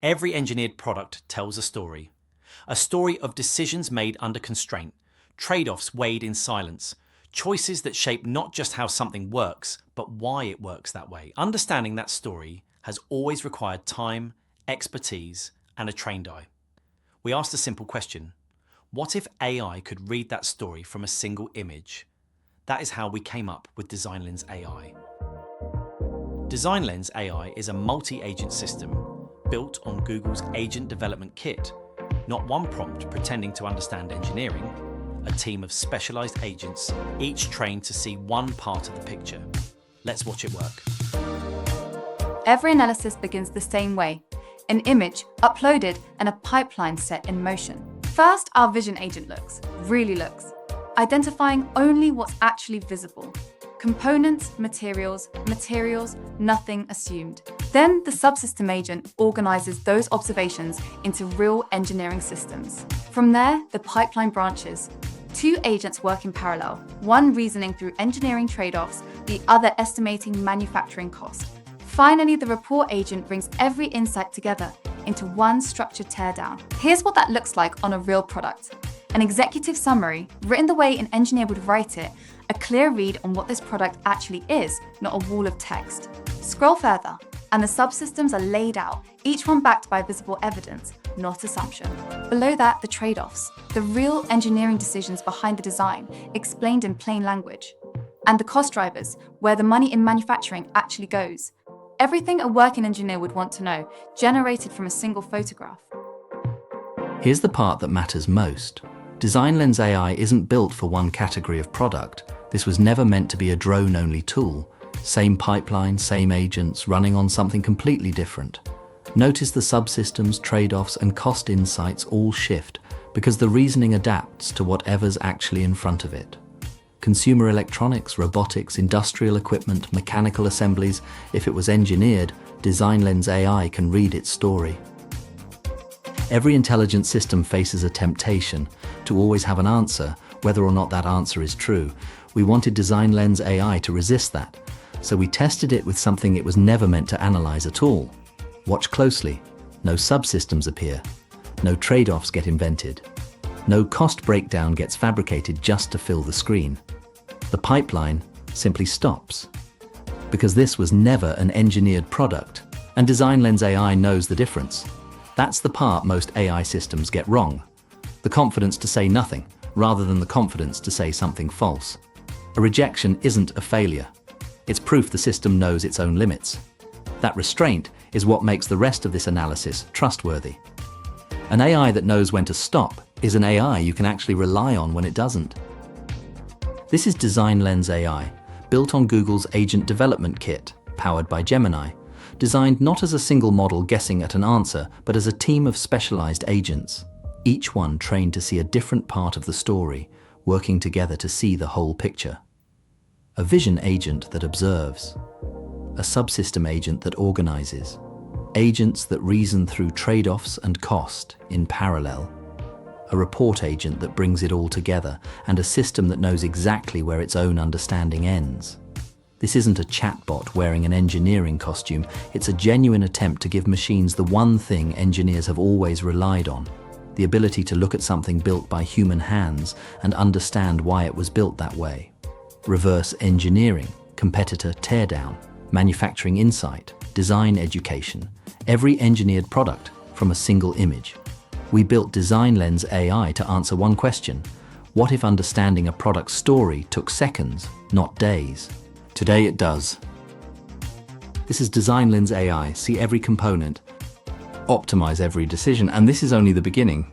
Every engineered product tells a story of decisions made under constraint, trade-offs weighed in silence, choices that shape not just how something works, but why it works that way. Understanding that story has always required time, expertise, and a trained eye. We asked a simple question: what if AI could read that story from a single image? That is how we came up with DesignLens AI. DesignLens AI is a multi-agent system built on Google's Agent Development Kit. Not one prompt pretending to understand engineering, a team of specialized agents, each trained to see one part of the picture. Let's watch it work. Every analysis begins the same way: an image uploaded and a pipeline set in motion. First, our vision agent really looks, identifying only what's actually visible. Components, materials, nothing assumed. Then the subsystem agent organizes those observations into real engineering systems. From there, the pipeline branches. Two agents work in parallel, one reasoning through engineering trade-offs, the other estimating manufacturing cost. Finally, the report agent brings every insight together into one structured teardown. Here's what that looks like on a real product. An executive summary, written the way an engineer would write it, a clear read on what this product actually is, not a wall of text. Scroll further, and the subsystems are laid out, each one backed by visible evidence, not assumption. Below that, the trade-offs, the real engineering decisions behind the design, explained in plain language. And the cost drivers, where the money in manufacturing actually goes. Everything a working engineer would want to know, generated from a single photograph. Here's the part that matters most. DesignLens AI isn't built for one category of product. This was never meant to be a drone-only tool. Same pipeline, same agents, running on something completely different. Notice the subsystems, trade-offs, and cost insights all shift because the reasoning adapts to whatever's actually in front of it. Consumer electronics, robotics, industrial equipment, mechanical assemblies, if it was engineered, DesignLens AI can read its story. Every intelligent system faces a temptation to always have an answer, whether or not that answer is true. We wanted DesignLens AI to resist that, so we tested it with something it was never meant to analyze at all. Watch closely. No subsystems appear. No trade-offs get invented. No cost breakdown gets fabricated just to fill the screen. The pipeline simply stops. Because this was never an engineered product, and DesignLens AI knows the difference. That's the part most AI systems get wrong. The confidence to say nothing, rather than the confidence to say something false. A rejection isn't a failure. It's proof the system knows its own limits. That restraint is what makes the rest of this analysis trustworthy. An AI that knows when to stop is an AI you can actually rely on when it doesn't. This is DesignLens AI, built on Google's Agent Development Kit, powered by Gemini, designed not as a single model guessing at an answer, but as a team of specialized agents, each one trained to see a different part of the story, working together to see the whole picture. A vision agent that observes, a subsystem agent that organizes, agents that reason through trade-offs and cost in parallel, a report agent that brings it all together, and a system that knows exactly where its own understanding ends. This isn't a chatbot wearing an engineering costume, it's a genuine attempt to give machines the one thing engineers have always relied on, the ability to look at something built by human hands and understand why it was built that way. Reverse engineering, competitor teardown, manufacturing insight, design education, every engineered product from a single image. We built DesignLens AI to answer one question: what if understanding a product's story took seconds, not days? Today it does. This is DesignLens AI. See every component, optimize every decision, and this is only the beginning.